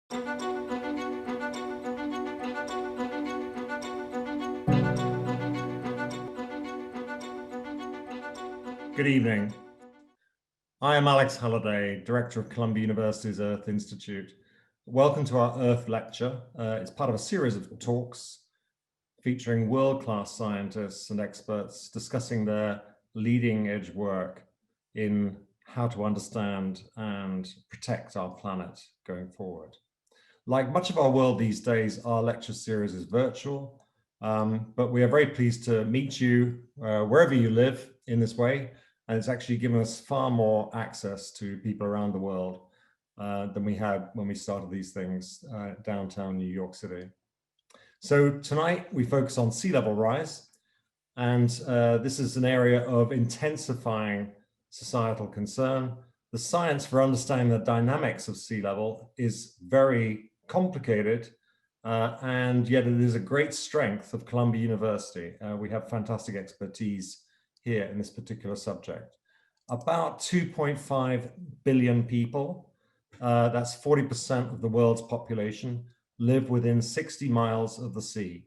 Good evening. I am Alex Halliday, Director of Columbia University's Earth Institute. Welcome to our Earth Lecture. It's part of a series of talks featuring world-class scientists and experts discussing their leading-edge work in how to understand and protect our planet going forward. Like much of our world these days, our lecture series is virtual, but we are very pleased to meet you wherever you live in this way. And it's actually given us far more access to people around the world than we had when we started these things downtown New York City. So tonight we focus on sea level rise. And this is an area of intensifying societal concern. The science for understanding the dynamics of sea level is very complicated, and yet it is a great strength of Columbia University. We have fantastic expertise here in this particular subject. About 2.5 billion people, that's 40% of the world's population, live within 60 miles of the sea.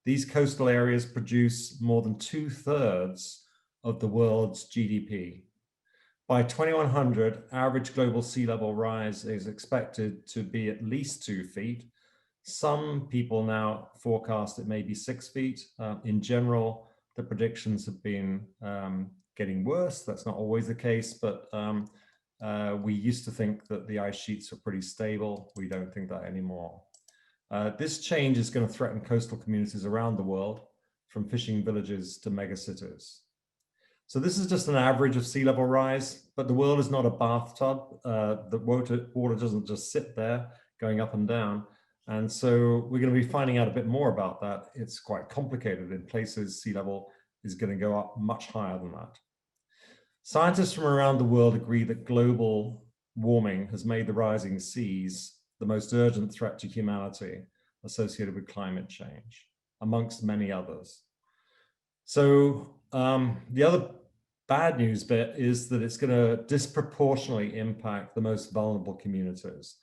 These coastal areas produce more than 2/3 of the world's GDP. By 2100, average global sea level rise is expected to be at least 2 feet. Some people now forecast it may be 6 feet. In general, the predictions have been getting worse. That's not always the case, but we used to think that the ice sheets were pretty stable. We don't think that anymore. This change is going to threaten coastal communities around the world, from fishing villages to megacities. So this is just an average of sea level rise, but the world is not a bathtub. The water doesn't just sit there going up and down. And so we're going to be finding out a bit more about that. It's quite complicated. In places, sea level is going to go up much higher than that. Scientists from around the world agree that global warming has made the rising seas the most urgent threat to humanity associated with climate change, amongst many others. So the other bad news bit is that it's going to disproportionately impact the most vulnerable communities,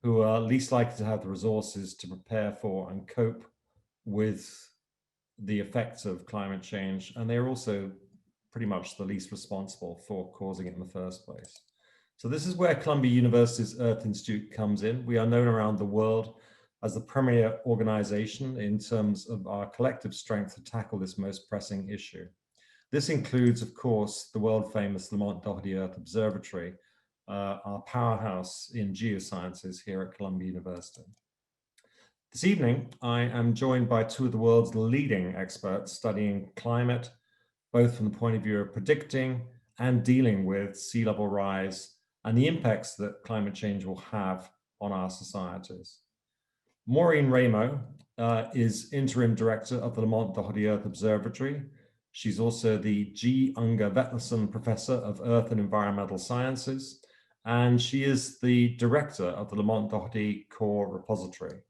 who are least likely to have the resources to prepare for and cope with the effects of climate change. And they're also pretty much the least responsible for causing it in the first place. So this is where Columbia University's Earth Institute comes in. We are known around the world as the premier organization in terms of our collective strength to tackle this most pressing issue. This includes, of course, the world famous Lamont-Doherty Earth Observatory, our powerhouse in geosciences here at Columbia University. This evening, I am joined by two of the world's leading experts studying climate, both from the point of view of predicting and dealing with sea level rise and the impacts that climate change will have on our societies. Maureen Raymo is interim director of the Lamont-Doherty Earth Observatory. She's also the Unger Vetlesen Professor of Earth and Environmental Sciences, and she is the director of the Lamont-Doherty Core Repository.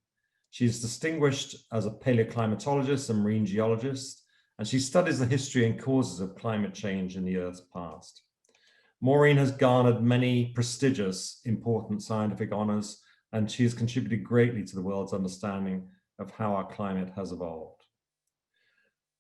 She is distinguished as a paleoclimatologist and marine geologist, and she studies the history and causes of climate change in the Earth's past. Maureen has garnered many prestigious, important scientific honors, and she has contributed greatly to the world's understanding of how our climate has evolved.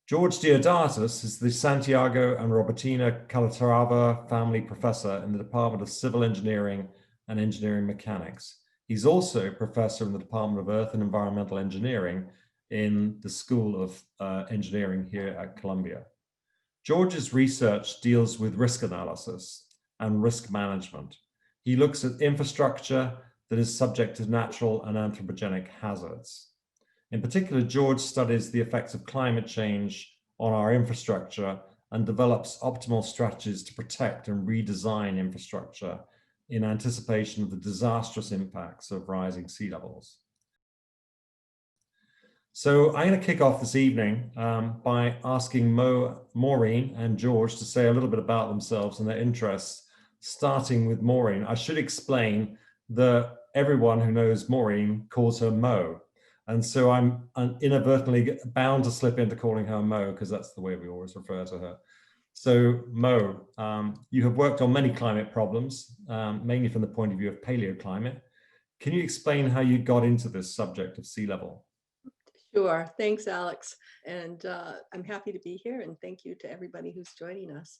George Deodatis is the Santiago and Robertina Calatrava Family Professor in the Department of Civil Engineering and Engineering Mechanics. He's also professor in the Department of Earth and Environmental Engineering in the School of Engineering here at Columbia. George's research deals with risk analysis and risk management. He looks at infrastructure that is subject to natural and anthropogenic hazards. In particular, George studies the effects of climate change on our infrastructure and develops optimal strategies to protect and redesign infrastructure in anticipation of the disastrous impacts of rising sea levels. So I'm going to kick off this evening by asking Maureen and George to say a little bit about themselves and their interests, starting with Maureen. I should explain that everyone who knows Maureen calls her Mo. And so I'm inadvertently bound to slip into calling her Mo because that's the way we always refer to her. So Mo, you have worked on many climate problems, mainly from the point of view of paleoclimate. Can you explain how you got into this subject of sea level? Sure. Thanks, Alex. And I'm happy to be here, and thank you to everybody who's joining us.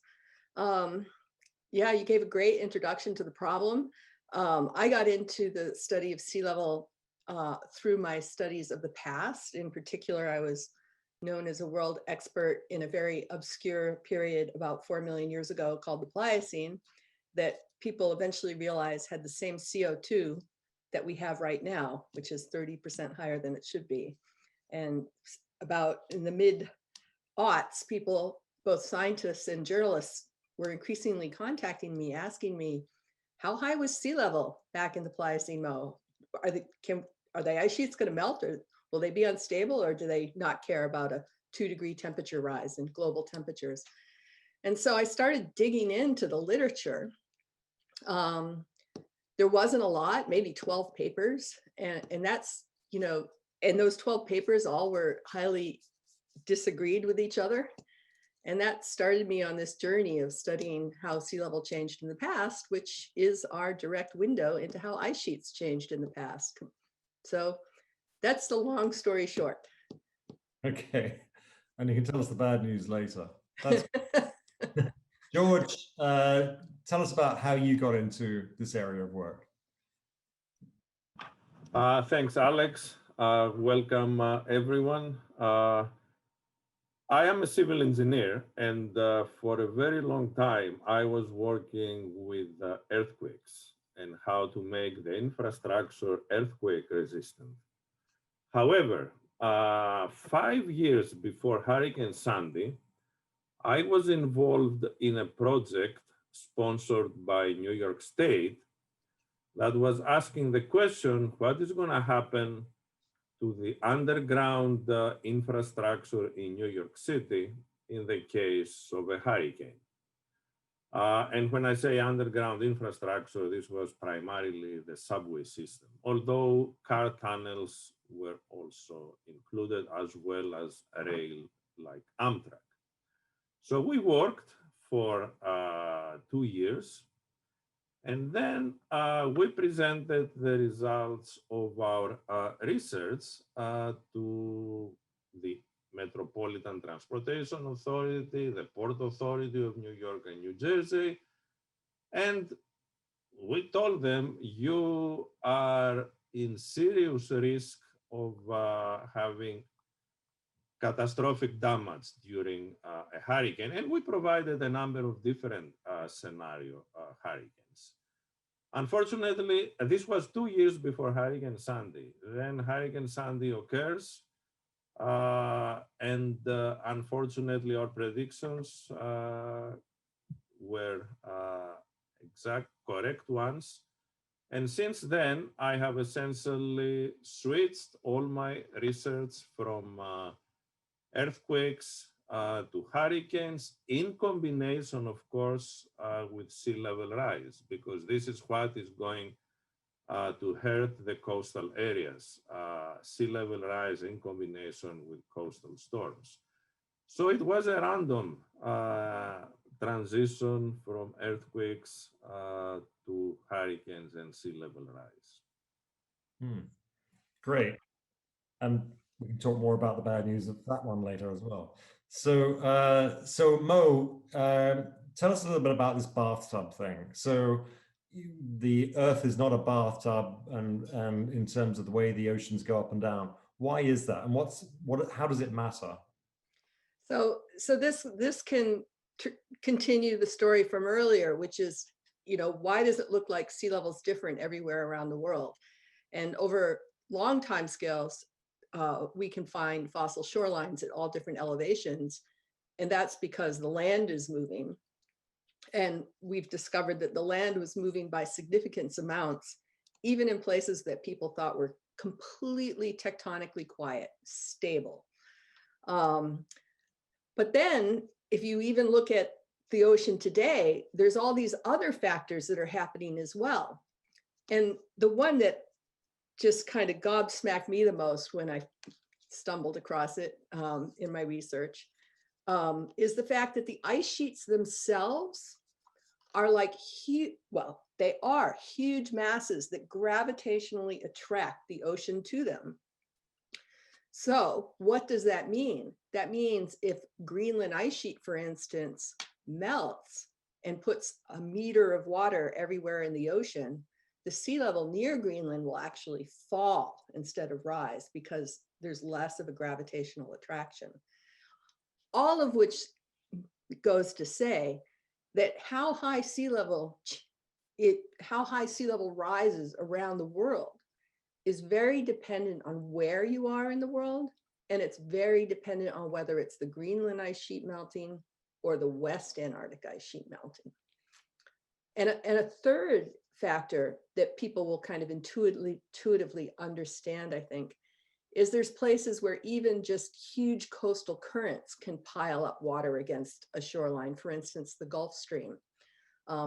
Yeah, you gave a great introduction to the problem. I got into the study of sea level through my studies of the past. In particular, I was known as a world expert in a very obscure period about 4 million years ago called the Pliocene, that people eventually realized had the same CO2 that we have right now, which is 30% higher than it should be. And about in the mid-aughts, people, both scientists and journalists, were increasingly contacting me, asking me, how high was sea level back in the Pliocene Mo? Are the ice sheets going to melt, or will they be unstable, or do they not care about a 2-degree temperature rise in global temperatures? And so I started digging into the literature. There wasn't a lot, maybe 12 papers, and that's, you know, and those 12 papers all were highly disagreed with each other. And that started me on this journey of studying how sea level changed in the past, which is our direct window into how ice sheets changed in the past. So that's the long story short. Okay, and you can tell us the bad news later. That's George, tell us about how you got into this area of work. Thanks, Alex. Welcome, everyone. I am a civil engineer, and for a very long time, I was working with earthquakes and how to make the infrastructure earthquake resistant. However, 5 years before Hurricane Sandy, I was involved in a project sponsored by New York State that was asking the question, what is going to happen to the underground infrastructure in New York City in the case of a hurricane? And when I say underground infrastructure, this was primarily the subway system, although car tunnels were also included, as well as rail like Amtrak. So we worked for 2 years. And then we presented the results of our research to the Metropolitan Transportation Authority, the Port Authority of New York and New Jersey. And we told them, you are in serious risk of having catastrophic damage during a hurricane. And we provided a number of different scenario hurricanes. Unfortunately, this was 2 years before Hurricane Sandy. Then Hurricane Sandy occurs, and unfortunately, our predictions were correct ones. And since then, I have essentially switched all my research from earthquakes to hurricanes, in combination, of course, with sea level rise, because this is what is going to hurt the coastal areas, sea level rise in combination with coastal storms. So it was a random transition from earthquakes to hurricanes and sea level rise. Great. And we can talk more about the bad news of that one later as well. So Mo, tell us a little bit about this bathtub thing. So the Earth is not a bathtub, and in terms of the way the oceans go up and down. Why is that? And how does it matter? So this can continue the story from earlier, which is, why does it look like sea level is different everywhere around the world? And over long time scales, we can find fossil shorelines at all different elevations. And that's because the land is moving. And we've discovered that the land was moving by significant amounts, even in places that people thought were completely tectonically quiet, stable. But then if you even look at the ocean today, there's all these other factors that are happening as well. And the one that just kind of gobsmacked me the most when I stumbled across it in my research is the fact that the ice sheets themselves are like huge. Well, They are huge masses that gravitationally attract the ocean to them. So what does that mean? That means if Greenland ice sheet, for instance, melts and puts a meter of water everywhere in the ocean, the sea level near Greenland will actually fall instead of rise because there's less of a gravitational attraction. All of which goes to say that how high sea level rises around the world is very dependent on where you are in the world, and it's very dependent on whether it's the Greenland ice sheet melting or the West Antarctic ice sheet melting. And a third factor that people will kind of intuitively understand, I think, is there's places where even just huge coastal currents can pile up water against a shoreline, for instance, the Gulf Stream.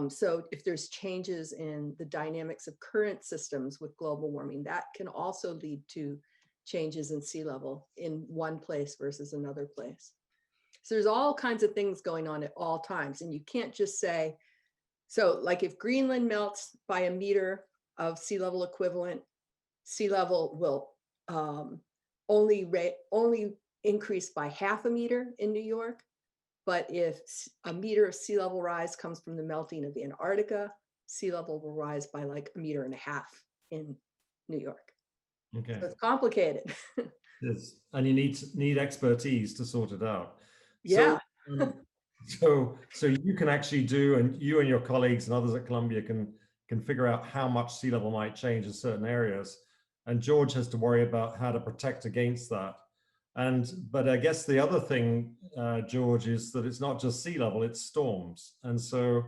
So if there's changes in the dynamics of current systems with global warming, that can also lead to changes in sea level in one place versus another place. So there's all kinds of things going on at all times. And you can't just say, so like if Greenland melts by a meter of sea level equivalent, sea level will only increase by half a meter in New York. But if a meter of sea level rise comes from the melting of Antarctica, sea level will rise by like 1.5 meters in New York. Okay. So it's complicated. Yes, and you need expertise to sort it out. Yeah. So you can actually do, and you and your colleagues and others at Columbia can figure out how much sea level might change in certain areas, and George has to worry about how to protect against that. But I guess the other thing, George, is that it's not just sea level, it's storms. And so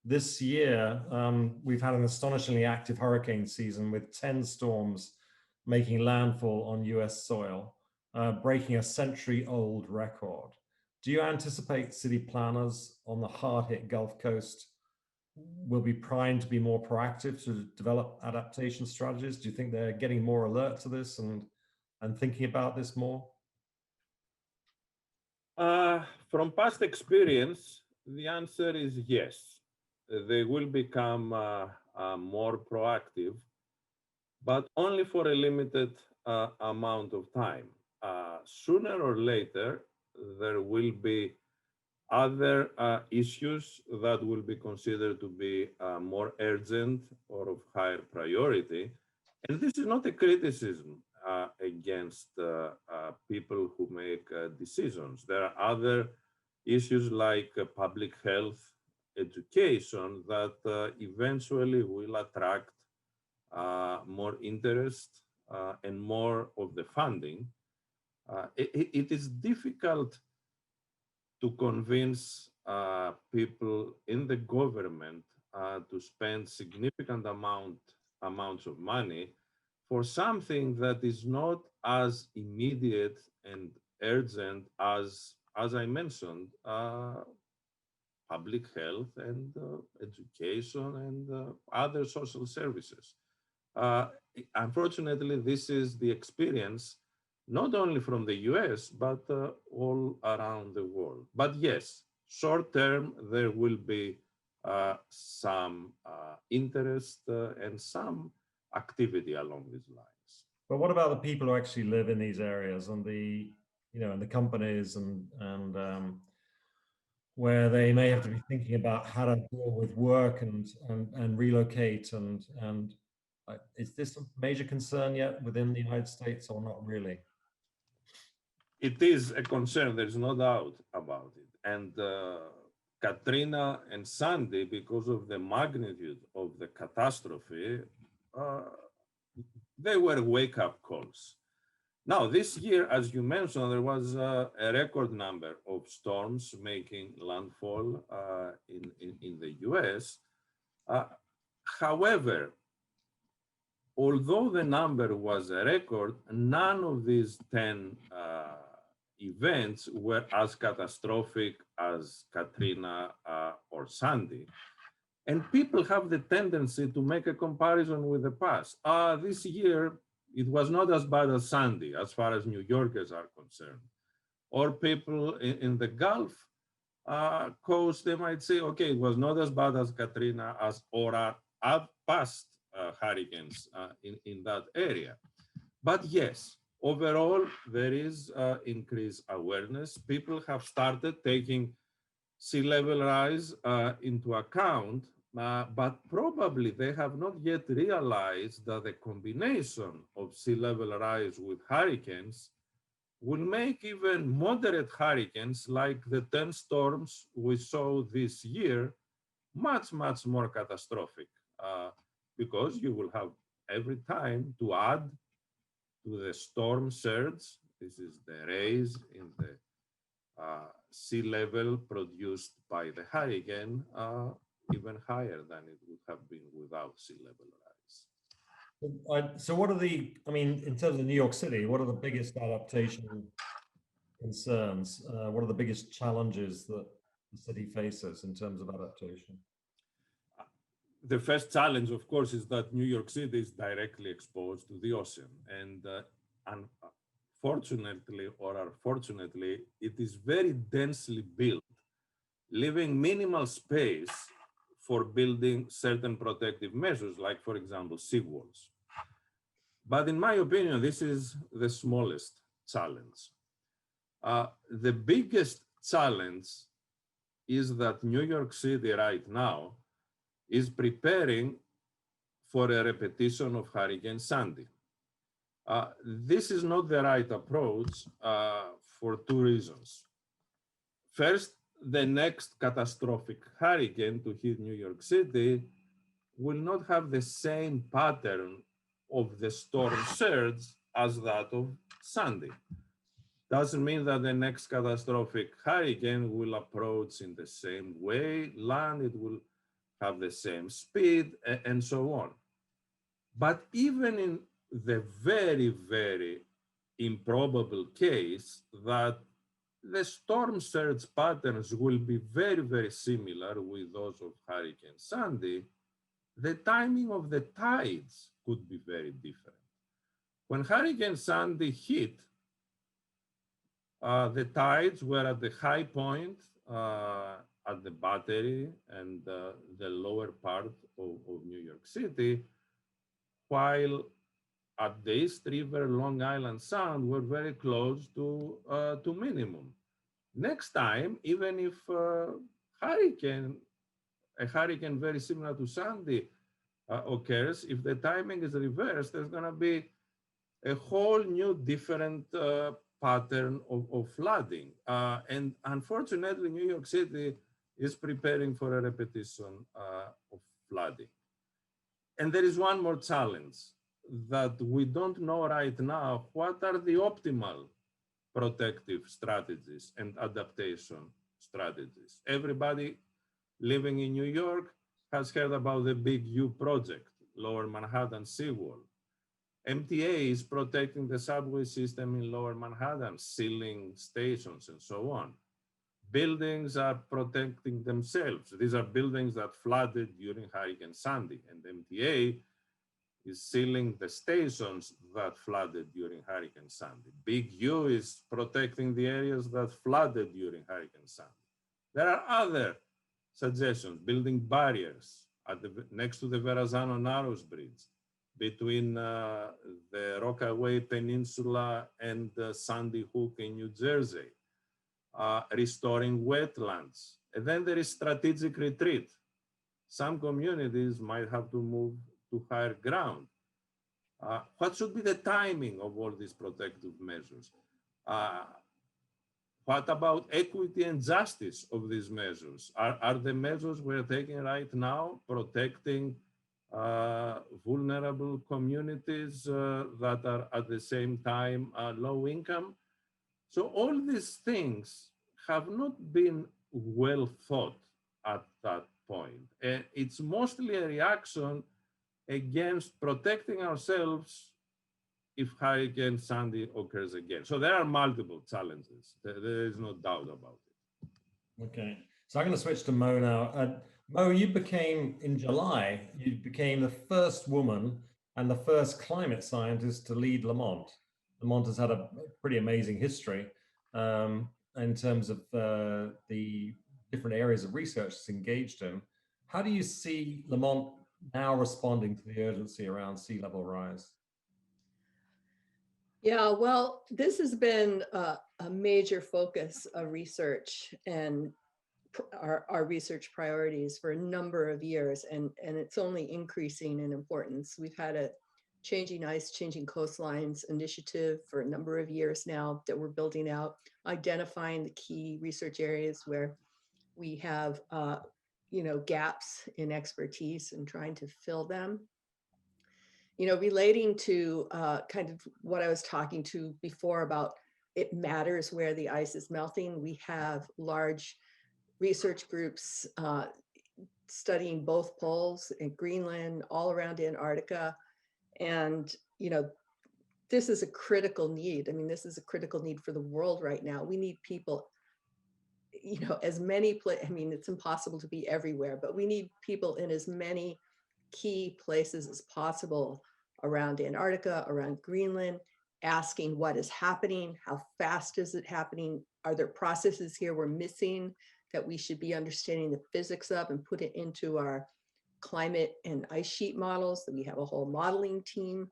this year, we've had an astonishingly active hurricane season with 10 storms making landfall on US soil, breaking a century-old record. Do you anticipate city planners on the hard-hit Gulf Coast will be primed to be more proactive to develop adaptation strategies? Do you think they're getting more alert to this and thinking about this more? From past experience, the answer is yes. They will become more proactive, but only for a limited amount of time. Sooner or later, there will be other issues that will be considered to be more urgent or of higher priority. And this is not a criticism against people who make decisions. There are other issues like public health, education that eventually will attract more interest and more of the funding. It is difficult to convince people in the government to spend significant amounts of money for something that is not as immediate and urgent as I mentioned, public health and education and other social services. Unfortunately, this is the experience not only from the US, but all around the world. But yes, short term, there will be some interest and some activity along these lines. But what about the people who actually live in these areas and the companies and where they may have to be thinking about how to deal with work and relocate and is this a major concern yet within the United States or not really? It is a concern, there's no doubt about it. And Katrina and Sandy, because of the magnitude of the catastrophe, they were wake-up calls. Now, this year, as you mentioned, there was a record number of storms making landfall in the US. However, although the number was a record, none of these 10 events were as catastrophic as Katrina or Sandy. And people have the tendency to make a comparison with the past. This year, it was not as bad as Sandy, as far as New Yorkers are concerned. Or people in the Gulf Coast, they might say, okay, it was not as bad as Katrina or past hurricanes in that area. But yes, overall, there is increased awareness. People have started taking sea level rise into account, but probably they have not yet realized that the combination of sea level rise with hurricanes will make even moderate hurricanes like the 10 storms we saw this year much, much more catastrophic because you will have every time to add to the storm surge. This is the raise in the sea level produced by the hurricane, even higher than it would have been without sea level rise. So what are the, I mean, in terms of New York City, what are the biggest adaptation concerns? What are the biggest challenges that the city faces in terms of adaptation? The first challenge, of course, is that New York City is directly exposed to the ocean. And unfortunately, or unfortunately, it is very densely built, leaving minimal space for building certain protective measures, like, for example, seawalls. But in my opinion, this is the smallest challenge. The biggest challenge is that New York City right now is preparing for a repetition of Hurricane Sandy. This is not the right approach for two reasons. First, the next catastrophic hurricane to hit New York City will not have the same pattern of the storm surge as that of Sandy. Doesn't mean that the next catastrophic hurricane will approach in the same way, land, it will have the same speed, and so on. But even in the very, very improbable case that the storm surge patterns will be very, very similar with those of Hurricane Sandy, the timing of the tides could be very different. When Hurricane Sandy hit, the tides were at the high point at the Battery and the lower part of New York City, while at the East River, Long Island Sound, we're very close to minimum. Next time, even if a hurricane very similar to Sandy occurs, if the timing is reversed, there's going to be a whole new different pattern of flooding. And unfortunately, New York City is preparing for a repetition of flooding. And there is one more challenge, that we don't know right now what are the optimal protective strategies and adaptation strategies. Everybody living in New York has heard about the Big U project, Lower Manhattan Seawall. MTA is protecting the subway system in Lower Manhattan, sealing stations and so on. Buildings are protecting themselves. These are buildings that flooded during Hurricane Sandy, and MTA is sealing the stations that flooded during Hurricane Sandy. Big U is protecting the areas that flooded during Hurricane Sandy. There are other suggestions, building barriers next to the Verrazano Narrows Bridge, between the Rockaway Peninsula and Sandy Hook in New Jersey, restoring wetlands. And then there is strategic retreat. Some communities might have to move to higher ground. What should be the timing of all these protective measures? What about equity and justice of these measures? Are the measures we're taking right now protecting vulnerable communities that are at the same time low income? So all these things have not been well thought at that point. And it's mostly a reaction against protecting ourselves if Hurricane Sandy occurs again. So there are multiple challenges. There is no doubt about it. Okay, so I'm going to switch to Mo now. Mo, you became, in July, you became the first woman and the first climate scientist to lead Lamont. Lamont has had a pretty amazing history in terms of the different areas of research it's engaged in. How do you see Lamont now responding to the urgency around sea level rise? Yeah, well, this has been a major focus of research and our research priorities for a number of years, and it's only increasing in importance. We've had a changing ice, changing coastlines initiative for a number of years now that we're building out, identifying the key research areas where we have gaps in expertise and trying to fill them. Relating to kind of what I was talking to before about it matters where the ice is melting. We have large research groups studying both poles in Greenland, all around Antarctica. And, this is a critical need. I mean, this is a critical need for the world right now. We need people, as many, I mean, it's impossible to be everywhere, but we need people in as many key places as possible around Antarctica, around Greenland, asking what is happening, how fast is it happening? Are there processes here we're missing that we should be understanding the physics of and put it into our climate and ice sheet models? That we have a whole modeling team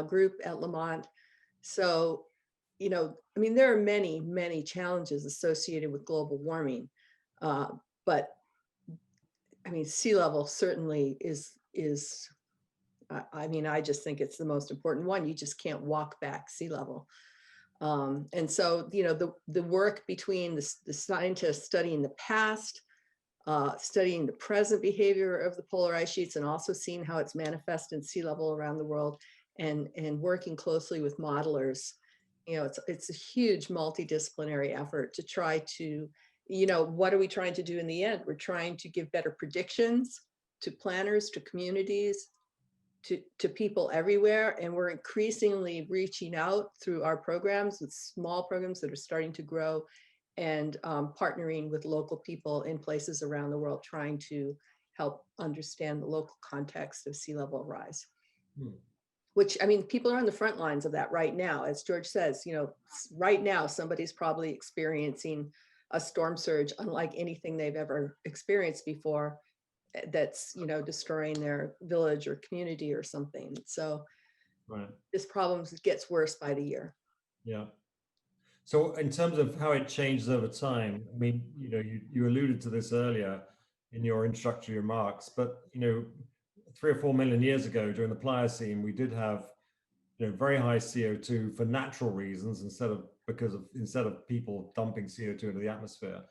group at Lamont. So, I mean, there are many, many challenges associated with global warming, but I mean, sea level certainly is, I mean, I just think it's the most important one. You just can't walk back sea level. And so, the work between the scientists studying the past, studying the present behavior of the polar ice sheets, and also seeing how it's manifest in sea level around the world, and working closely with modelers, it's a huge multidisciplinary effort to try to, what are we trying to do in the end? We're trying to give better predictions to planners, to communities, to people everywhere. And we're increasingly reaching out through our programs, with small programs that are starting to grow, and partnering with local people in places around the world, trying to help understand the local context of sea level rise. Which, I mean, people are on the front lines of that right now. As George says, right now, somebody's probably experiencing a storm surge unlike anything they've ever experienced before, that's, destroying their village or community or something. So Right. This problem gets worse by the year. Yeah. So in terms of how it changes over time, I mean, you alluded to this earlier in your introductory remarks, but 3 or 4 million years ago during the Pliocene, we did have very high CO2 for natural reasons, instead of people dumping CO2 into the atmosphere.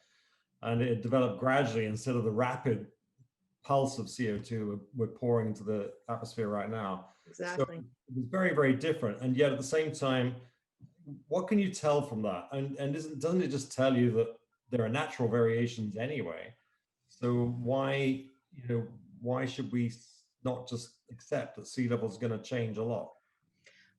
And it developed gradually instead of the rapid pulse of CO2 we're pouring into the atmosphere right now. Exactly. So it was very, very different. And yet at the same time, what can you tell from that? And doesn't it just tell you that there are natural variations anyway? So why should we not just accept that sea level is going to change a lot?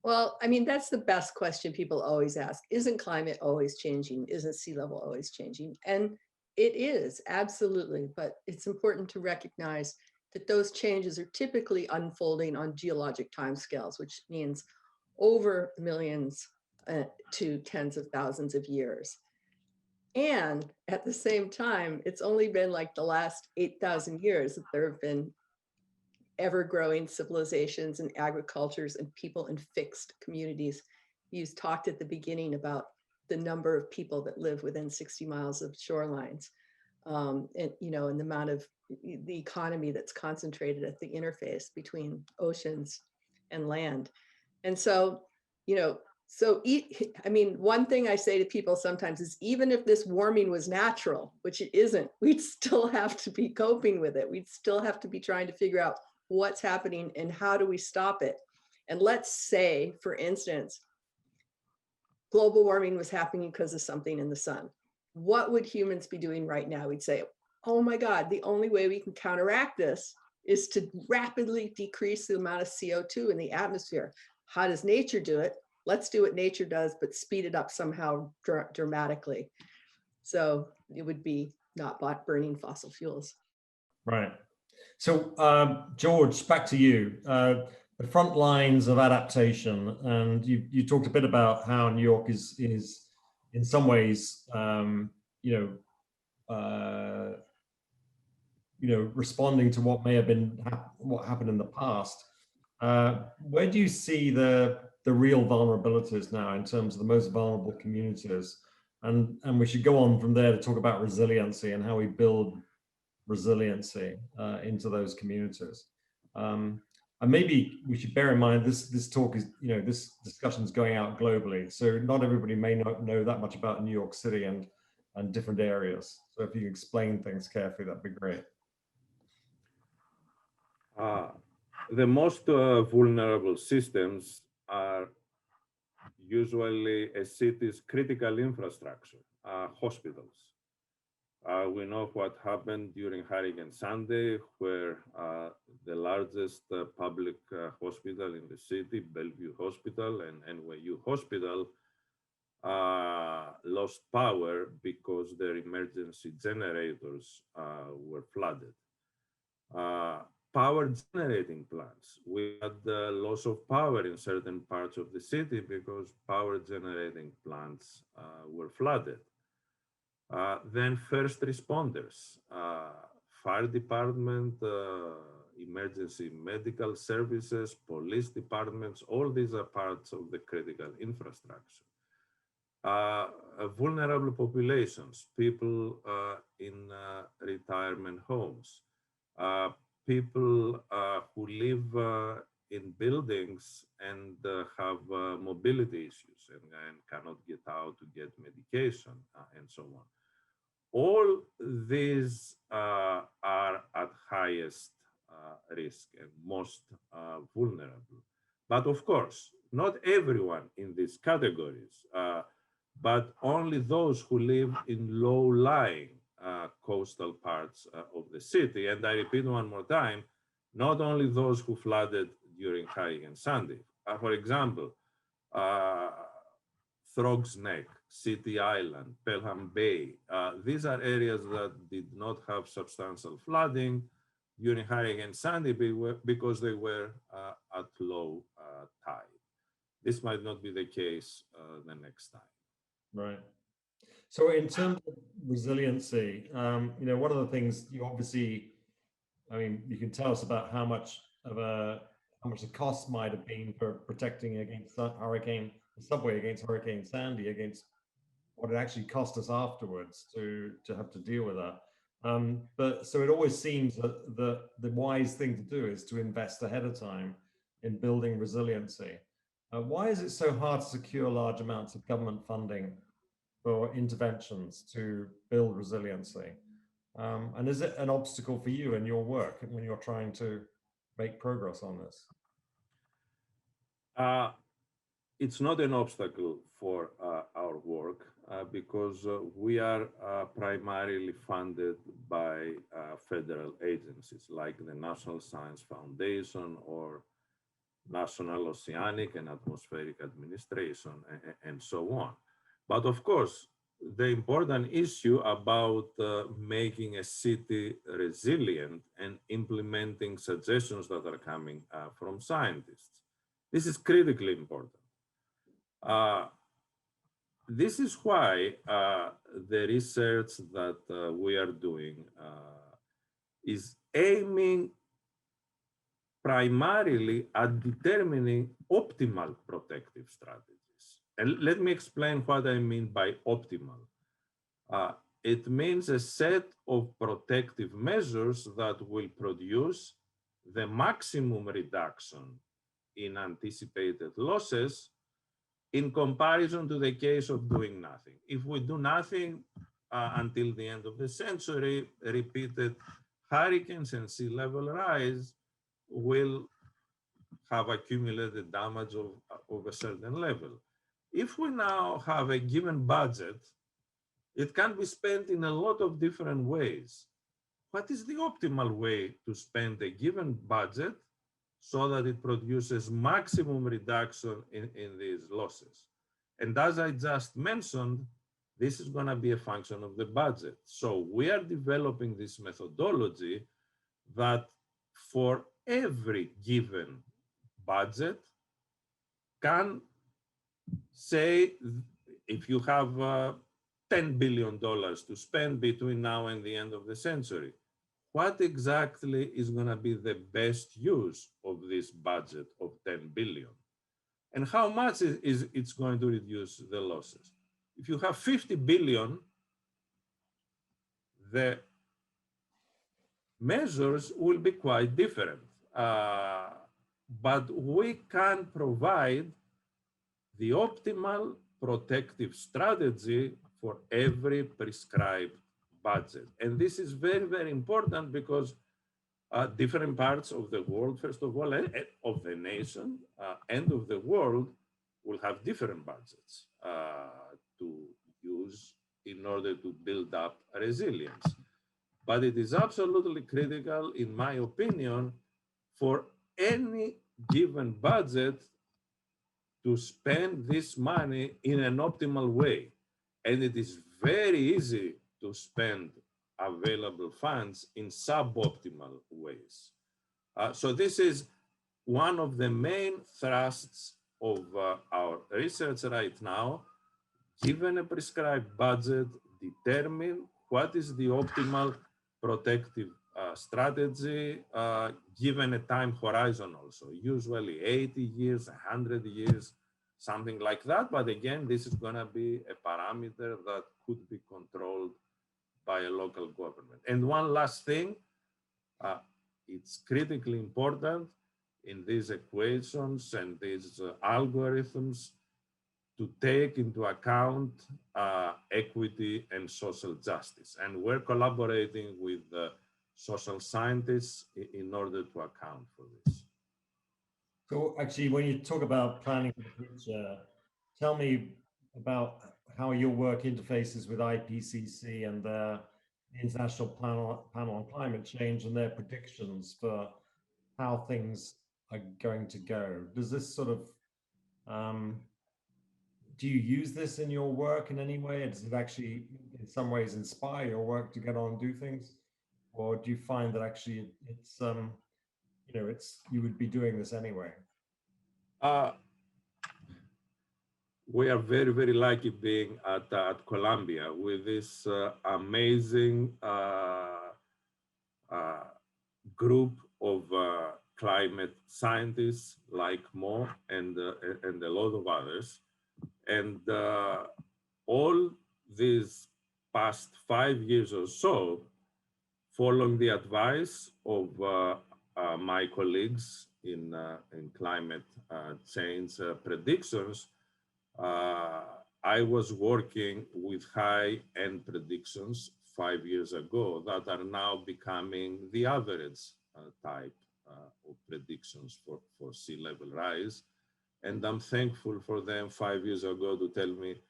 Well, I mean, that's the best question people always ask. Isn't climate always changing? Isn't sea level always changing? And it is, absolutely. But it's important to recognize that those changes are typically unfolding on geologic timescales, which means over millions to tens of thousands of years. And at the same time, it's only been like the last 8,000 years that there have been ever-growing civilizations and agricultures and people in fixed communities. You talked at the beginning about the number of people that live within 60 miles of shorelines, and and the amount of the economy that's concentrated at the interface between oceans and land. And so, I mean, one thing I say to people sometimes is, even if this warming was natural, which it isn't, we'd still have to be coping with it. We'd still have to be trying to figure out what's happening and how do we stop it. And let's say, for instance, global warming was happening because of something in the sun. What would humans be doing right now? We'd say, oh my God, the only way we can counteract this is to rapidly decrease the amount of CO2 in the atmosphere. How does nature do it? Let's do what nature does, but speed it up somehow dramatically. So it would be not burning fossil fuels. Right. So George, back to you. The front lines of adaptation, and you talked a bit about how New York is in some ways, responding to what may have been what happened in the past. Where do you see the real vulnerabilities now in terms of the most vulnerable communities? And we should go on from there to talk about resiliency and how we build resiliency into those communities. And maybe we should bear in mind this talk is, this discussion is going out globally. So not everybody may not know that much about New York City and different areas. So if you explain things carefully, that'd be great. The most vulnerable systems are usually a city's critical infrastructure, hospitals. We know what happened during Hurricane Sandy, where the largest public hospital in the city, Bellevue Hospital and NYU Hospital, lost power because their emergency generators were flooded. Power generating plants. We had the loss of power in certain parts of the city because power generating plants were flooded. Then first responders, fire department, emergency medical services, police departments, all these are parts of the critical infrastructure. Vulnerable populations, people in retirement homes, people who live in buildings and have mobility issues and cannot get out to get medication and so on. All these are at highest risk and most vulnerable. But of course, not everyone in these categories, but only those who live in low-lying coastal parts of the city. And I repeat one more time, not only those who flooded during Hurricane Sandy. For example, Throgs Neck, City Island, Pelham Bay. These are areas that did not have substantial flooding during Hurricane Sandy because they were at low tide. This might not be the case the next time. Right. So in terms of resiliency, one of the things you obviously, you can tell us about how much the cost might have been for protecting against the subway against Hurricane Sandy, against what it actually cost us afterwards to have to deal with that. But so it always seems that the wise thing to do is to invest ahead of time in building resiliency. Why is it so hard to secure large amounts of government funding for interventions to build resiliency? And is it an obstacle for you in your work when you're trying to make progress on this? It's not an obstacle for our work because we are primarily funded by federal agencies like the National Science Foundation or National Oceanic and Atmospheric Administration and so on. But of course, the important issue about making a city resilient and implementing suggestions that are coming from scientists. This is critically important. This is why the research that we are doing is aiming primarily at determining optimal protective strategies. And let me explain what I mean by optimal. It means a set of protective measures that will produce the maximum reduction in anticipated losses in comparison to the case of doing nothing. If we do nothing until the end of the century, repeated hurricanes and sea level rise will have accumulated damage of a certain level. If we now have a given budget, it can be spent in a lot of different ways. What is the optimal way to spend a given budget so that it produces maximum reduction in these losses? And as I just mentioned, this is going to be a function of the budget. So we are developing this methodology that for every given budget can say, if you have $10 billion to spend between now and the end of the century, what exactly is going to be the best use of this budget of 10 billion? And how much is it's going to reduce the losses? If you have 50 billion, the measures will be quite different. But we can provide the optimal protective strategy for every prescribed budget. And this is very, very important because different parts of the world, first of all, of the nation and of the world will have different budgets to use in order to build up resilience. But it is absolutely critical, in my opinion, for any given budget to spend this money in an optimal way. And it is very easy to spend available funds in suboptimal ways. So this is one of the main thrusts of our research right now. Given a prescribed budget, determine what is the optimal protective strategy, given a time horizon also, usually 80 years, 100 years, something like that. But again, this is going to be a parameter that could be controlled by a local government. And one last thing, it's critically important in these equations and these algorithms to take into account equity and social justice. And we're collaborating with social scientists in order to account for this. So actually, when you talk about planning for the future, tell me about how your work interfaces with IPCC and the International Panel on Climate Change and their predictions for how things are going to go. Does this sort of, do you use this in your work in any way? Does it actually in some ways inspire your work to get on and do things? Or do you find that actually it's, you know, you would be doing this anyway? We are very, very lucky being at Columbia with this amazing group of climate scientists like Mo and a lot of others. And all these past 5 years or so, following the advice of my colleagues in climate change predictions, I was working with high-end predictions 5 years ago that are now becoming the average type of predictions for sea level rise. And I'm thankful for them 5 years ago to tell me,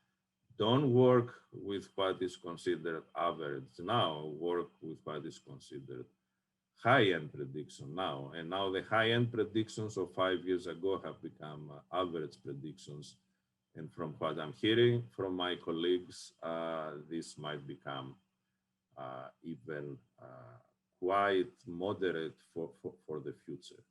don't work with what is considered average now, work with what is considered high-end prediction now. And now the high-end predictions of 5 years ago have become average predictions. And from what I'm hearing from my colleagues, this might become even quite moderate for the future.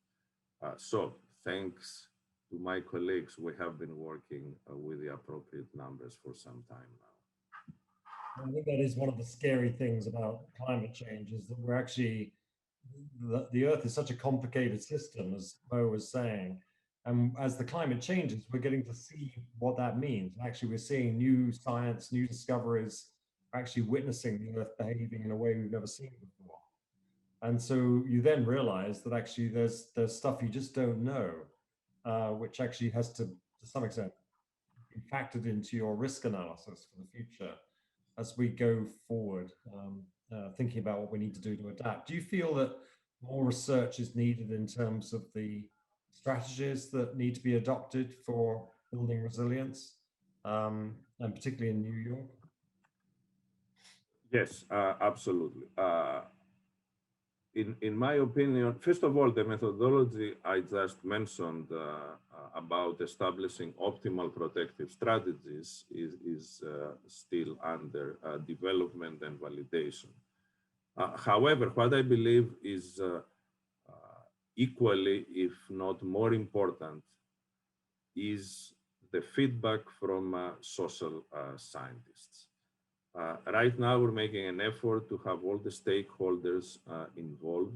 So thanks to my colleagues, we have been working with the appropriate numbers for some time now. I think that is one of the scary things about climate change is that we're actually, the Earth is such a complicated system, as Mo was saying. And as the climate changes, we're getting to see what that means. And actually, we're seeing new science, new discoveries, actually witnessing the Earth behaving in a way we've never seen before. And so you then realize that actually there's stuff you just don't know, which actually has to some extent, be factored into your risk analysis for the future as we go forward, thinking about what we need to do to adapt. Do you feel that more research is needed in terms of the strategies that need to be adopted for building resilience, and particularly in New York? Yes, absolutely. In my opinion, first of all, the methodology I just mentioned about establishing optimal protective strategies is still under development and validation. However, what I believe is equally, if not more important, is the feedback from social scientists. Right now, we're making an effort to have all the stakeholders involved,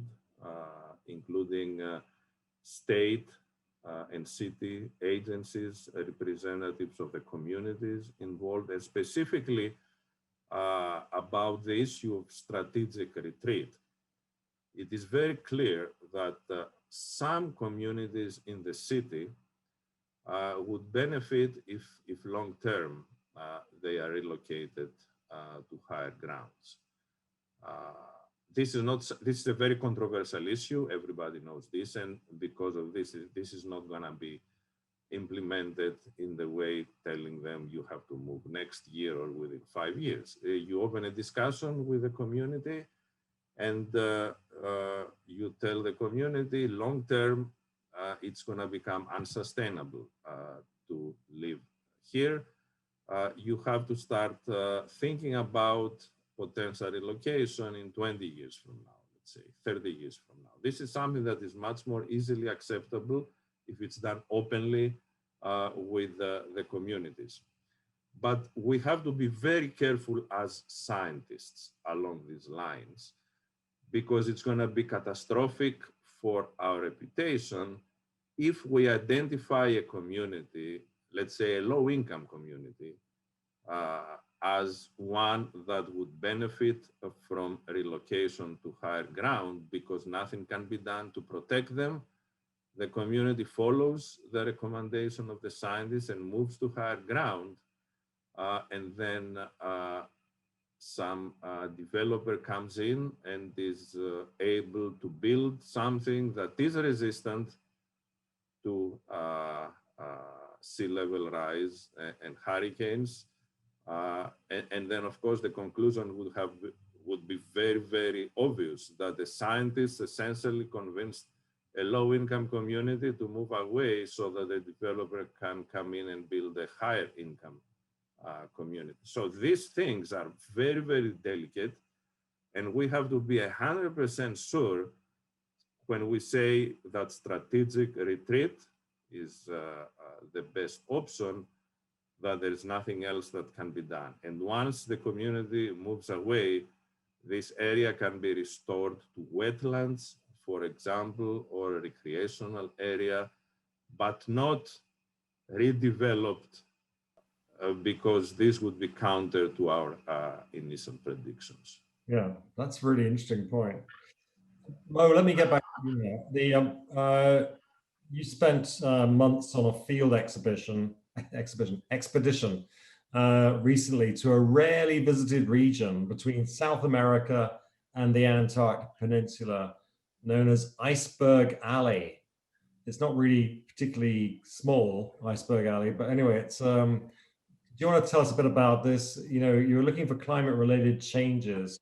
including state and city agencies, representatives of the communities involved, and specifically about the issue of strategic retreat. It is very clear that some communities in the city would benefit if long-term they are relocated to higher grounds. This is a very controversial issue. Everybody knows this, and because of this is not going to be implemented in the way telling them you have to move next year or within 5 years. You open a discussion with the community, and you tell the community long-term it's going to become unsustainable to live here. You have to start thinking about potential relocation in 20 years from now, let's say 30 years from now. This is something that is much more easily acceptable if it's done openly with the communities. But we have to be very careful as scientists along these lines, because it's going to be catastrophic for our reputation if we identify a community, let's say a low-income community, as one that would benefit from relocation to higher ground because nothing can be done to protect them. The community follows the recommendation of the scientists and moves to higher ground, and then some developer comes in and is able to build something that is resistant to sea level rise and hurricanes. And then, of course, the conclusion would be very, very obvious that the scientists essentially convinced a low-income community to move away so that the developer can come in and build a higher income community. So these things are very, very delicate, and we have to be 100% sure when we say that strategic retreat is the best option, that there is nothing else that can be done. And once the community moves away, this area can be restored to wetlands, for example, or a recreational area, but not redeveloped because this would be counter to our initial predictions. Yeah, that's a really interesting point. Mo, let me get back to you now. You spent months on a field expedition recently to a rarely visited region between South America and the Antarctic Peninsula, known as Iceberg Alley. It's not really particularly small, Iceberg Alley, but anyway, it's. Do you want to tell us a bit about this? You know, you were looking for climate-related changes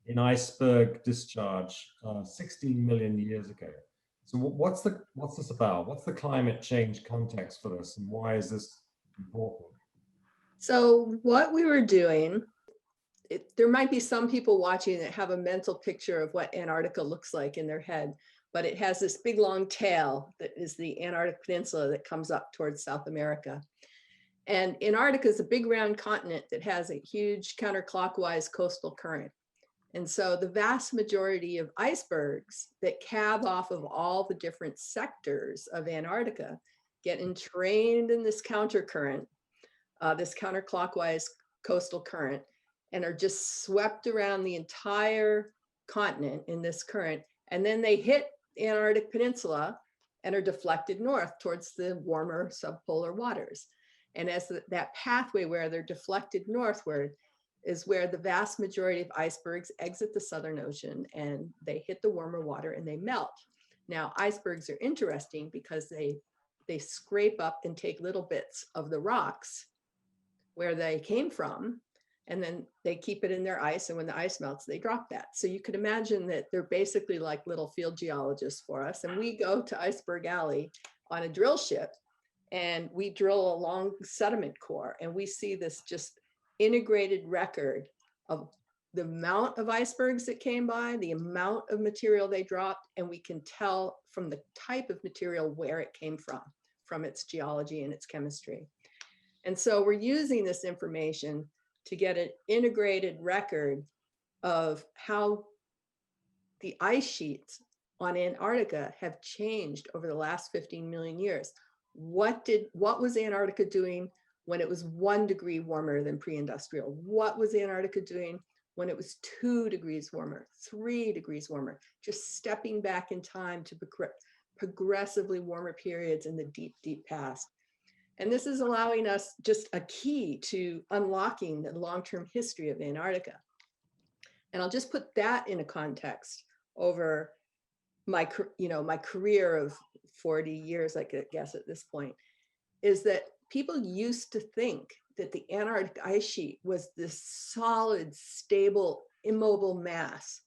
in iceberg discharge 16 million years ago. So what's this about? What's the climate change context for this, and why is this important? So what we were doing, there might be some people watching that have a mental picture of what Antarctica looks like in their head, but it has this big long tail that is the Antarctic Peninsula that comes up towards South America. And Antarctica is a big round continent that has a huge counterclockwise coastal current. And so the vast majority of icebergs that calve off of all the different sectors of Antarctica get entrained in this countercurrent, this counterclockwise coastal current, and are just swept around the entire continent in this current. And then they hit the Antarctic Peninsula and are deflected north towards the warmer subpolar waters. And as that pathway where they're deflected northward is where the vast majority of icebergs exit the Southern Ocean and they hit the warmer water and they melt. Now, icebergs are interesting because they scrape up and take little bits of the rocks where they came from, and then they keep it in their ice, and when the ice melts, they drop that. So you could imagine that they're basically like little field geologists for us. And we go to Iceberg Alley on a drill ship, and we drill a long sediment core, and we see this just integrated record of the amount of icebergs that came by, the amount of material they dropped, and we can tell from the type of material where it came from its geology and its chemistry. And so we're using this information to get an integrated record of how the ice sheets on Antarctica have changed over the last 15 million years. What was Antarctica doing when it was 1 degree warmer than pre-industrial? What was Antarctica doing when it was 2 degrees warmer, 3 degrees warmer? Just stepping back in time to progressively warmer periods in the deep, deep past. And this is allowing us just a key to unlocking the long-term history of Antarctica. And I'll just put that in a context over my career of 40 years, I guess at this point, is that people used to think that the Antarctic ice sheet was this solid, stable, immobile mass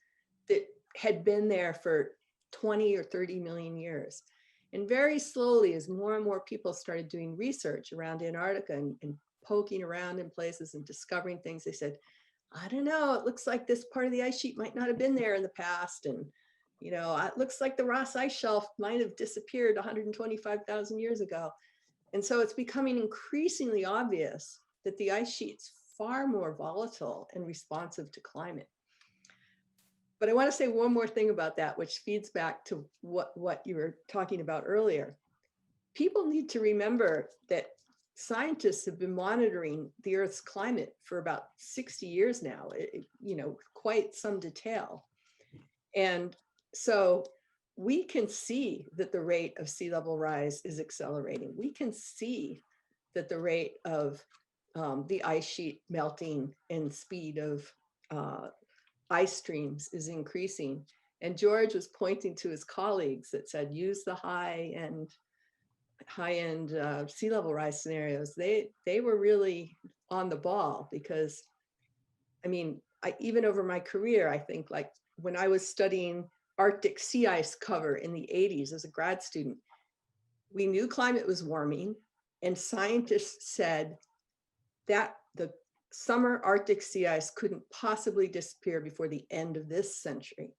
that had been there for 20 or 30 million years. And very slowly, as more and more people started doing research around Antarctica and poking around in places and discovering things, they said, I don't know, it looks like this part of the ice sheet might not have been there in the past. And, it looks like the Ross Ice Shelf might have disappeared 125,000 years ago. And so it's becoming increasingly obvious that the ice sheet's far more volatile and responsive to climate. But I want to say one more thing about that, which feeds back to what you were talking about earlier. People need to remember that scientists have been monitoring the Earth's climate for about 60 years now, quite some detail. And so we can see that the rate of sea level rise is accelerating. We can see that the rate of the ice sheet melting and speed of ice streams is increasing. And George was pointing to his colleagues that said, use the high-end sea level rise scenarios. They were really on the ball because, even over my career, I think like when I was studying Arctic sea ice cover in the 80s as a grad student, we knew climate was warming, and scientists said that the summer Arctic sea ice couldn't possibly disappear before the end of this century.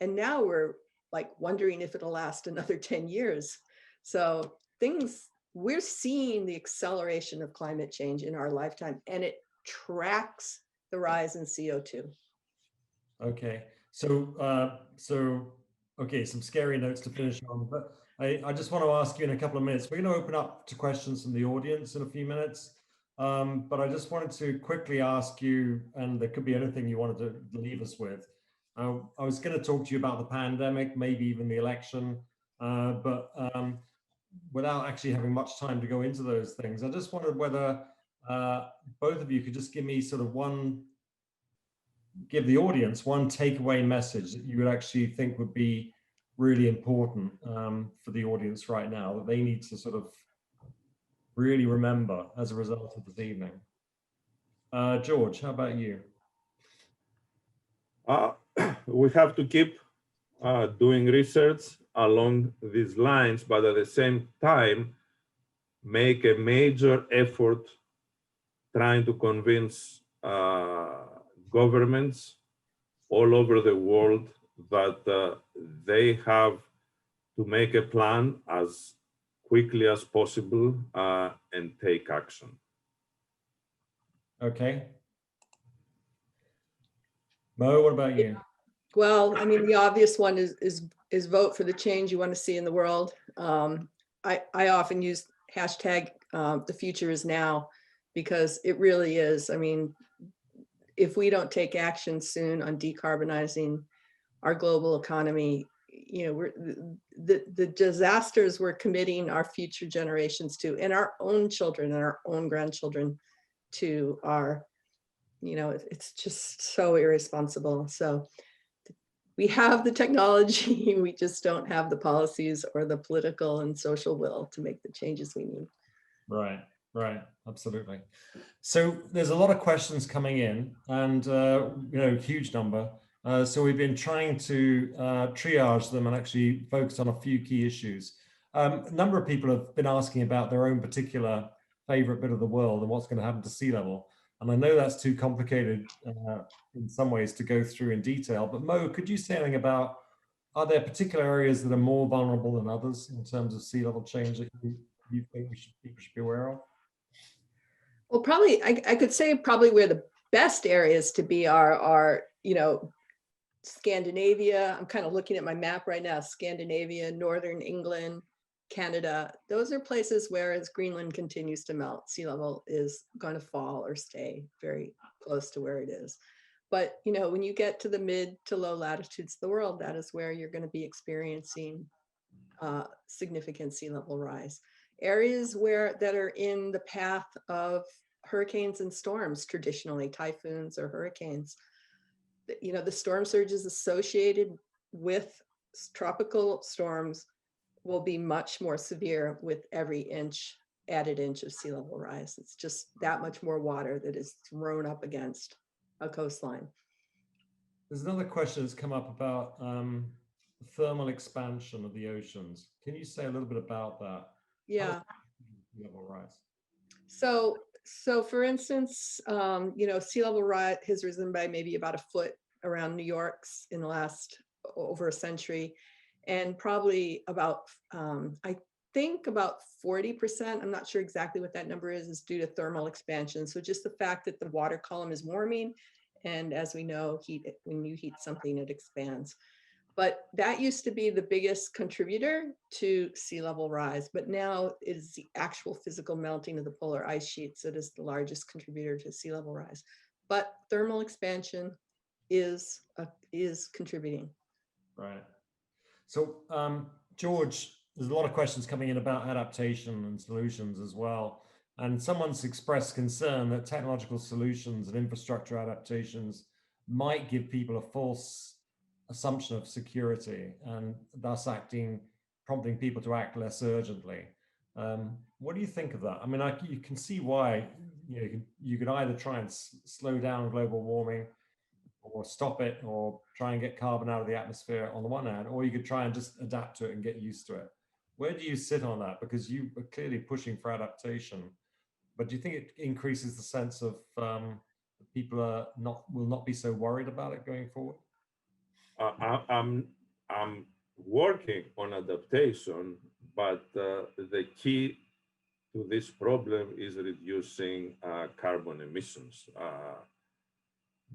And now we're like wondering if it'll last another 10 years. So we're seeing the acceleration of climate change in our lifetime, and it tracks the rise in CO2. Okay. Okay, some scary notes to finish on, but I just want to ask you in a couple of minutes. We're going to open up to questions from the audience in a few minutes. But I just wanted to quickly ask you, and there could be anything you wanted to leave us with. I was going to talk to you about the pandemic, maybe even the election, but without actually having much time to go into those things, I just wondered whether both of you could just give me give the audience one takeaway message that you would actually think would be really important for the audience right now, that they need to sort of really remember as a result of this evening. George, how about you? We have to keep doing research along these lines, but at the same time, make a major effort trying to convince governments all over the world that they have to make a plan as quickly as possible and take action. Okay. Mo, what about you? Well, the obvious one is vote for the change you want to see in the world. I often use hashtag the future is now, because it really is. If we don't take action soon on decarbonizing our global economy, the disasters we're committing our future generations to, and our own children and our own grandchildren to, are, it's just so irresponsible. So we have the technology, we just don't have the policies or the political and social will to make the changes we need. Right, absolutely. So there's a lot of questions coming in, and huge number. So we've been trying to triage them and actually focus on a few key issues. A number of people have been asking about their own particular favorite bit of the world and what's going to happen to sea level. And I know that's too complicated in some ways to go through in detail, but Mo, could you say anything about, are there particular areas that are more vulnerable than others in terms of sea level change that you think people should be aware of? Well, probably, I could say probably where the best areas to be are, you know, Scandinavia. I'm kind of looking at my map right now. Scandinavia, Northern England, Canada. Those are places where, as Greenland continues to melt, sea level is going to fall or stay very close to where it is. But, you know, when you get to the mid to low latitudes of the world, that is where you're going to be experiencing significant sea level rise. Areas that are in the path of hurricanes and storms, traditionally typhoons or hurricanes, you know, the storm surges associated with tropical storms will be much more severe with every added inch of sea level rise. It's just that much more water that is thrown up against a coastline. There's another question that's come up about thermal expansion of the oceans. Can you say a little bit about that? Yeah. Sea level rise. So for instance, you know, sea level rise has risen by maybe about a foot around New York's in the last over a century, and probably about, I think about 40%, I'm not sure exactly what that number is due to thermal expansion. So just the fact that the water column is warming, and as we know, when you heat something, it expands. But that used to be the biggest contributor to sea level rise, but now it is the actual physical melting of the polar ice sheets that is the largest contributor to sea level rise. But thermal expansion is contributing. Right. So, George, there's a lot of questions coming in about adaptation and solutions as well. And someone's expressed concern that technological solutions and infrastructure adaptations might give people a false assumption of security and thus prompting people to act less urgently. What do you think of that? I mean, you can see why, you know, you could either try and slow down global warming or stop it or try and get carbon out of the atmosphere on the one hand, or you could try and just adapt to it and get used to it. Where do you sit on that? Because you are clearly pushing for adaptation, but do you think it increases the sense of people will not be so worried about it going forward? I'm working on adaptation, but the key to this problem is reducing carbon emissions,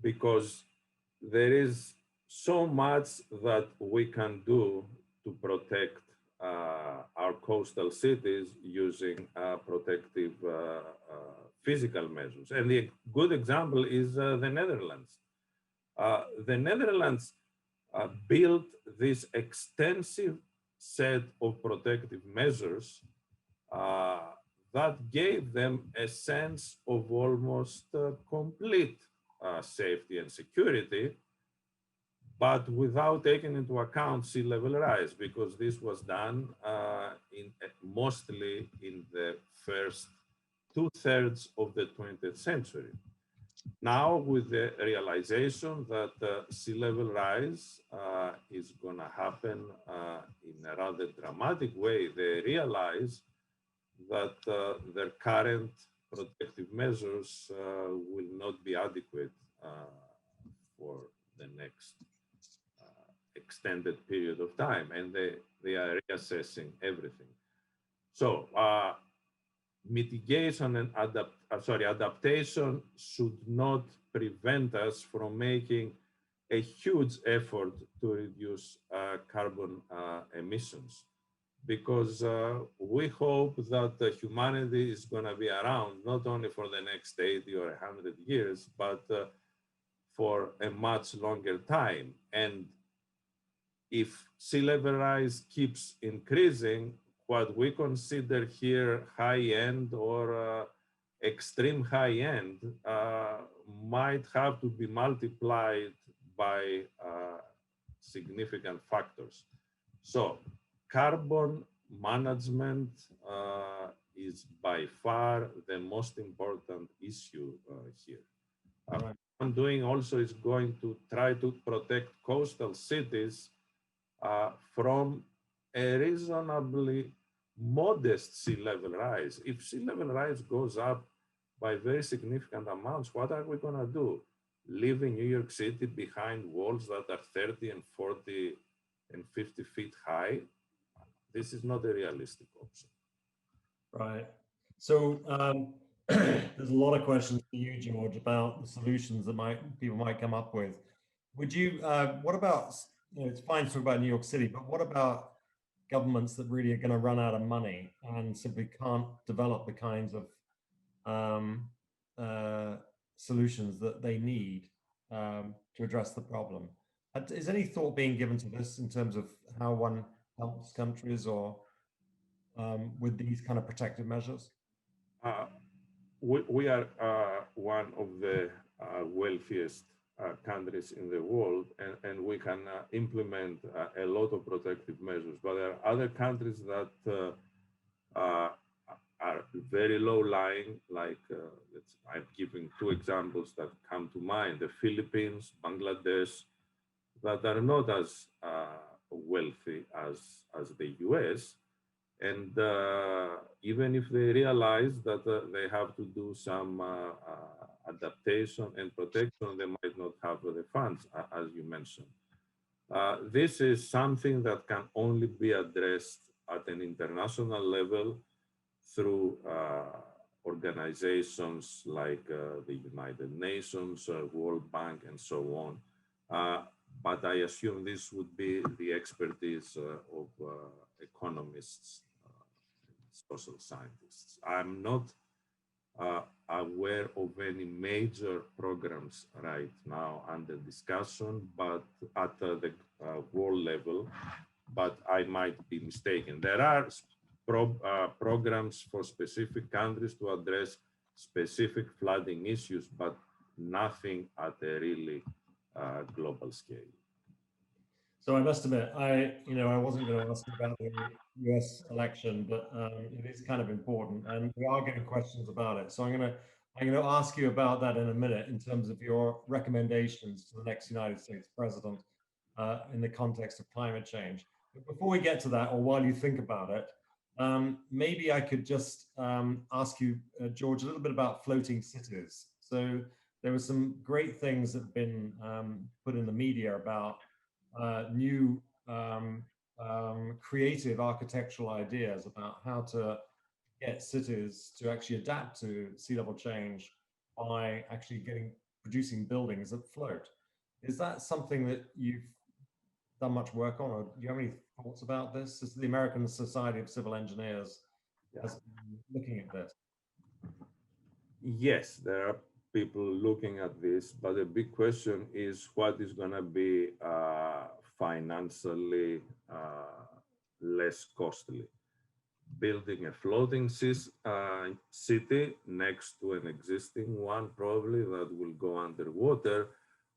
because there is so much that we can do to protect our coastal cities using protective physical measures. And the good example is the Netherlands. The Netherlands built this extensive set of protective measures that gave them a sense of almost complete safety and security, but without taking into account sea level rise, because this was done mostly in the first 2/3 of the 20th century. Now, with the realization that sea level rise is going to happen in a rather dramatic way, they realize that their current protective measures will not be adequate for the next extended period of time, and they are reassessing everything. So mitigation and adaptation should not prevent us from making a huge effort to reduce carbon emissions, because we hope that humanity is going to be around not only for the next 80 or 100 years, but for a much longer time. And if sea level rise keeps increasing, what we consider here high-end or extreme high-end might have to be multiplied by significant factors. So carbon management is by far the most important issue here. Right. What I'm doing also is going to try to protect coastal cities from a reasonably modest sea level rise. If sea level rise goes up by very significant amounts, what are we going to do? Live in New York City behind walls that are 30 and 40 and 50 feet high? This is not a realistic option. Right. So there's a lot of questions for you, George, about the solutions that people might come up with. Would you, what about, it's fine to talk about New York City, but what about governments that really are going to run out of money and simply can't develop the kinds of solutions that they need to address the problem? Is any thought being given to this in terms of how one helps countries or with these kind of protective measures? We are one of the wealthiest countries in the world, and we can implement a lot of protective measures. But there are other countries that are very low lying, like I'm giving two examples that come to mind: the Philippines, Bangladesh, that are not as wealthy as the US. And even if they realize that they have to do some adaptation and protection, they might not have the funds, as you mentioned. This is something that can only be addressed at an international level through organizations like the United Nations, World Bank, and so on. But I assume this would be the expertise of economists, social scientists. I'm not aware of any major programs right now under discussion, but at the world level, but I might be mistaken. There are programs for specific countries to address specific flooding issues, but nothing at a really global scale. So I must admit, I wasn't going to ask you about the US election, but it is kind of important, and we are getting questions about it. So I'm going to ask you about that in a minute in terms of your recommendations to the next United States president in the context of climate change. But before we get to that, or while you think about it, maybe I could just ask you, George, a little bit about floating cities. So there were some great things that have been put in the media about new creative architectural ideas about how to get cities to actually adapt to sea level change by actually producing buildings that float. Is that something that you've done much work on, or do you have any thoughts about this? Is the American Society of Civil Engineers has been looking at this? Yes, there are people looking at this, but the big question is what is going to be financially less costly. Building a floating city next to an existing one, probably, that will go underwater,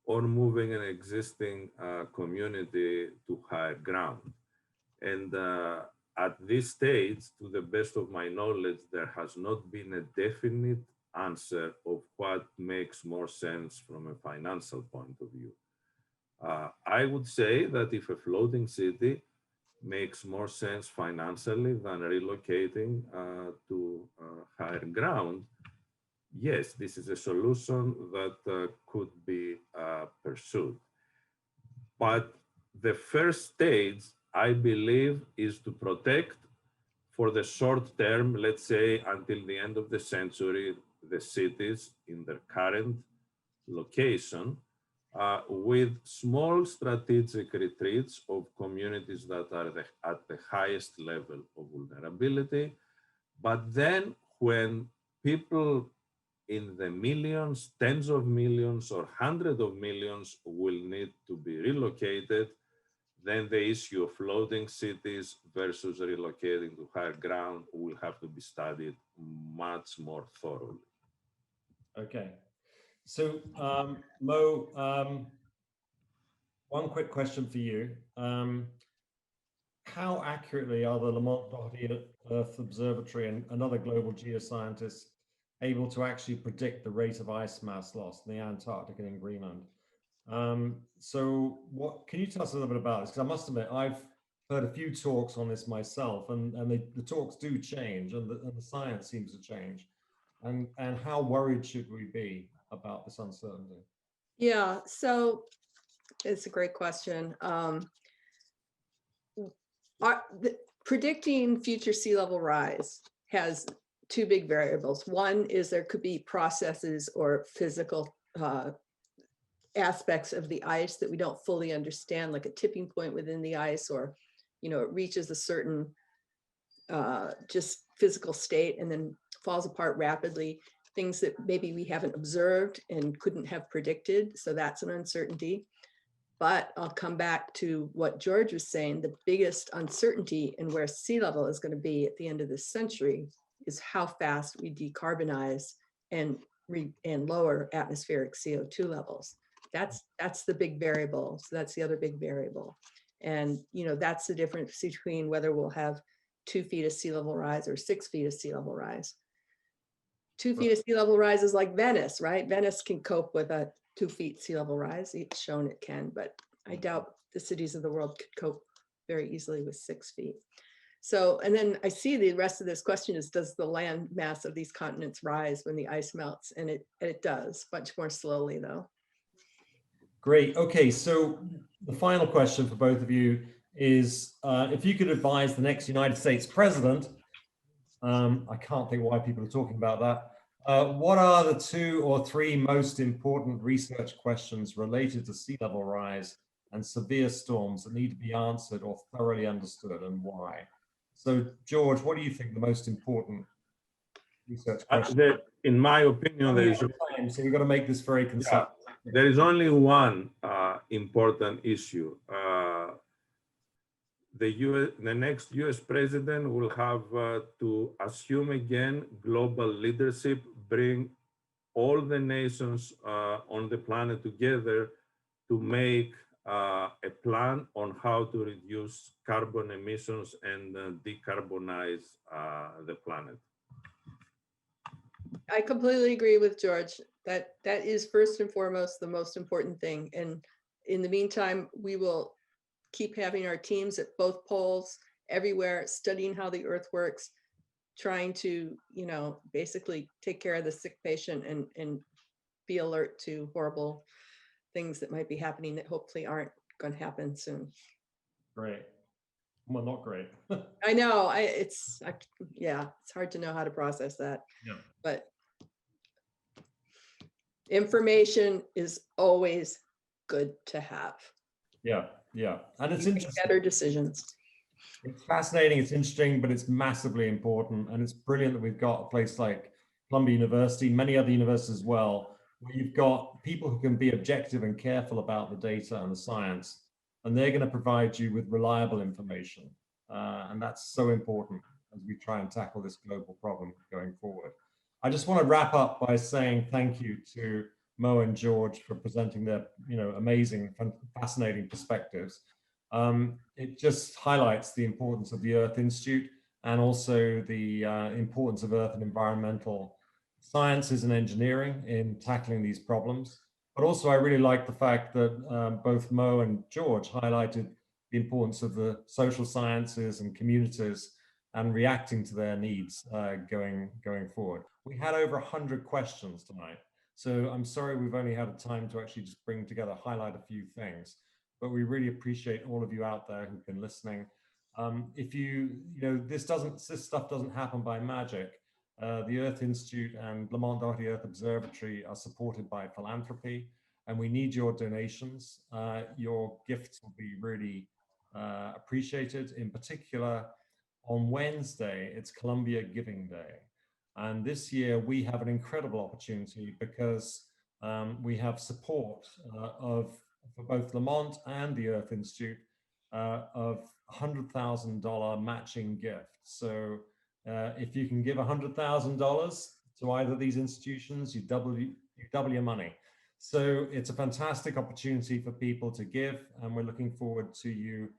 or moving an existing community to higher ground. And at this stage, to the best of my knowledge, there has not been a definite answer of what makes more sense from a financial point of view. I would say that if a floating city makes more sense financially than relocating to higher ground, yes, this is a solution that could be pursued. But the first stage, I believe, is to protect for the short term, let's say until the end of the century, the cities in their current location, with small strategic retreats of communities that are at the highest level of vulnerability. But then when people in the millions, tens of millions, or hundreds of millions will need to be relocated, then the issue of floating cities versus relocating to higher ground will have to be studied much more thoroughly. Okay. So, Mo, one quick question for you. How accurately are the Lamont-Doherty Earth Observatory and other global geoscientists able to actually predict the rate of ice mass loss in the Antarctic and in Greenland? So what can you tell us a little bit about this? Because I must admit, I've heard a few talks on this myself, and the talks do change, and the science seems to change. And how worried should we be about this uncertainty? Yeah, so it's a great question. Predicting future sea level rise has two big variables. One is there could be processes or physical aspects of the ice that we don't fully understand, like a tipping point within the ice, or, it reaches a certain just physical state and then falls apart rapidly. Things that maybe we haven't observed and couldn't have predicted. So that's an uncertainty. But I'll come back to what George was saying. The biggest uncertainty in where sea level is going to be at the end of this century is how fast we decarbonize and lower atmospheric CO2 levels. That's the big variable. So that's the other big variable. And, that's the difference between whether we'll have 2 feet of sea level rise or 6 feet of sea level rise. 2 feet of sea level rise is like Venice, right? Venice can cope with a 2 feet sea level rise. It's shown it can, but I doubt the cities of the world could cope very easily with 6 feet. So, and then I see the rest of this question is, does the land mass of these continents rise when the ice melts? And it does, much more slowly though. Great. Okay, so the final question for both of you is, if you could advise the next United States president, I can't think why people are talking about that. What are the 2 or 3 most important research questions related to sea level rise and severe storms that need to be answered or thoroughly understood, and why? So, George, what do you think the most important research question? In my opinion, there is time, so we've got to make this very concise. Yeah, there is only one important issue. The next US president will have to assume again global leadership, bring all the nations on the planet together to make a plan on how to reduce carbon emissions and decarbonize the planet. I completely agree with George. That is first and foremost the most important thing. And in the meantime, we will keep having our teams at both poles, everywhere, studying how the Earth works, trying to, basically take care of the sick patient and be alert to horrible things that might be happening that hopefully aren't going to happen soon. Great. Well, not great. I know. It's hard to know how to process that. Yeah. But information is always good to have. Yeah, yeah. And it's interesting. Better decisions. It's fascinating, it's interesting, but it's massively important. And it's brilliant that we've got a place like Columbia University, many other universities as well, where you've got people who can be objective and careful about the data and the science, and they're going to provide you with reliable information. And that's so important as we try and tackle this global problem going forward. I just want to wrap up by saying thank you to Mo and George for presenting their, amazing, fascinating perspectives. It just highlights the importance of the Earth Institute and also the importance of Earth and environmental sciences and engineering in tackling these problems. But also I really like the fact that both Mo and George highlighted the importance of the social sciences and communities and reacting to their needs going forward. We had over 100 questions tonight. So I'm sorry we've only had a time to actually just bring together, highlight a few things, but we really appreciate all of you out there who've been listening. If this stuff doesn't happen by magic. The Earth Institute and Lamont-Doherty Earth Observatory are supported by philanthropy, and we need your donations. Your gifts will be really appreciated. In particular, on Wednesday, it's Columbia Giving Day. And this year we have an incredible opportunity because we have support for both Lamont and the Earth Institute of $100,000 matching gift. So if you can give $100,000 to either of these institutions, you double your money. So it's a fantastic opportunity for people to give, and we're looking forward to you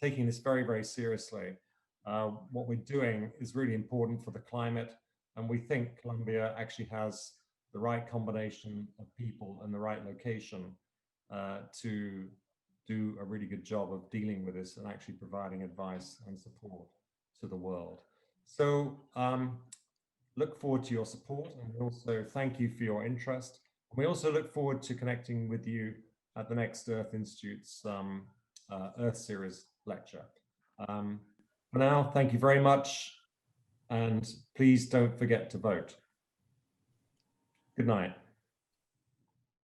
taking this very, very seriously. What we're doing is really important for the climate, and we think Columbia actually has the right combination of people and the right location to do a really good job of dealing with this and actually providing advice and support to the world. So look forward to your support, and we also thank you for your interest. And we also look forward to connecting with you at the next Earth Institute's Earth Series lecture. For now, thank you very much. and please don't forget to vote. Good night.